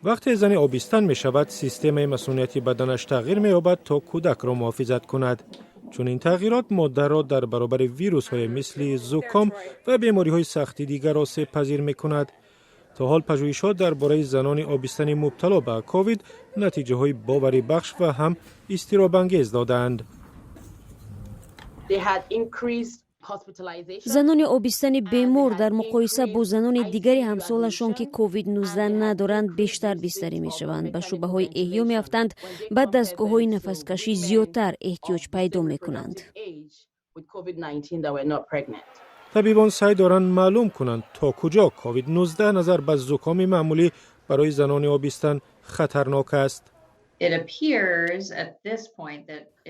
وقتی زن آبستن می شود سیستم مسئولیتی بدنش تغییر می یابد تا کودک را محافظت کند. چون این تغییرات ماده را در برابر ویروس های مثل زکام و بیماری های سختی دیگر آسیب پذیر می کند. تا حال پژوهش‌ها درباره زنان آبستنی مبتلا به کووید نتیجه های باوری بخش و هم اضطراب‌انگیز دادند. زنان آبستنی بیمار در مقایسه با زنان دیگری همسالشان که کووید 19 ندارند بیشتر بستری می شوند. به شعبه های احیا می افتند و دستگاه های نفسکشی زیادتر احتیاج پیدا می کنند. طبیبان سعی دارند معلوم کنند تا کجا کووید 19 نظر به زکام معمولی برای زنان آبستن خطرناک است.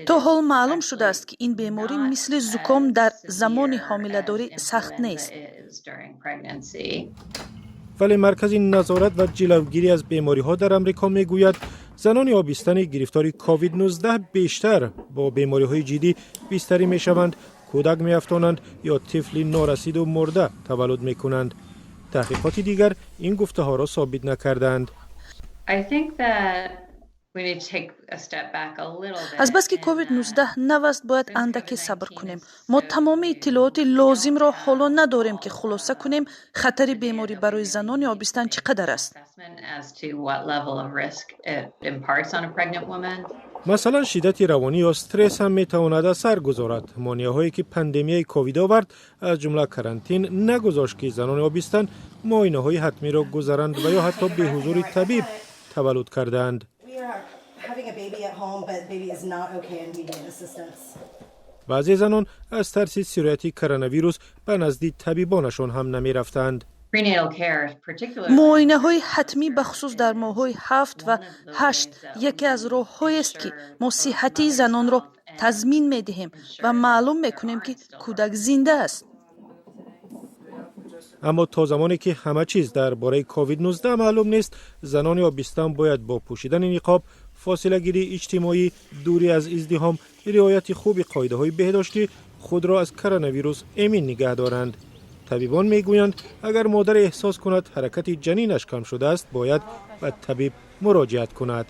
تا حال معلوم شده است که این بیماری مثل زکام در زمان حامله‌داری سخت نیست. ولی مرکز نظارت و جلوگیری از بیماری ها در امریکا می گوید زنان آبستن گرفتار کووید 19 بیشتر با بیماری های جدی بستری می شوند، کودک می افتانند یا طفلی نارسید و مرده تولد می کنند. تحقیقات دیگر این گفته ها را ثابت نکردند. از بس که کووید 19 نوست باید اندکی صبر کنیم. ما تمام اطلاعات لازم را حالا نداریم که خلاصه کنیم خطر بیماری برای زنان آبستن چقدر است. مثلا شدت روانی یا استرس هم میتواند اثر گذارد. مانعهایی که پاندمی کووید آورد از جمله کرانتین نگذاشت که زنان آبستن معاینه‌های حتمی را گذرند و یا حتی به حضور طبیب تولد کردند. بعضی زنان از ترس سرایت کرونا ویروس به نزد طبیبانشان هم نمی رفتند. معاینه های حتمی بخصوص در ماه های 7 و 8 یکی از راه های است که ما صحتی زنان را تضمین می دهیم و معلوم می کنیم که کودک زنده است. اما تا زمانی که همه چیز درباره کووید 19 معلوم نیست، زنان آبستن باید با پوشیدن نقاب، فاصله گیری اجتماعی، دوری از ازدحام، رعایت خوب قاعده های بهداشتی خود را از کرونا ویروس امن نگه دارند. طبیبان میگویند اگر مادر احساس کند حرکت جنینش کم شده است باید به طبیب مراجعت کند.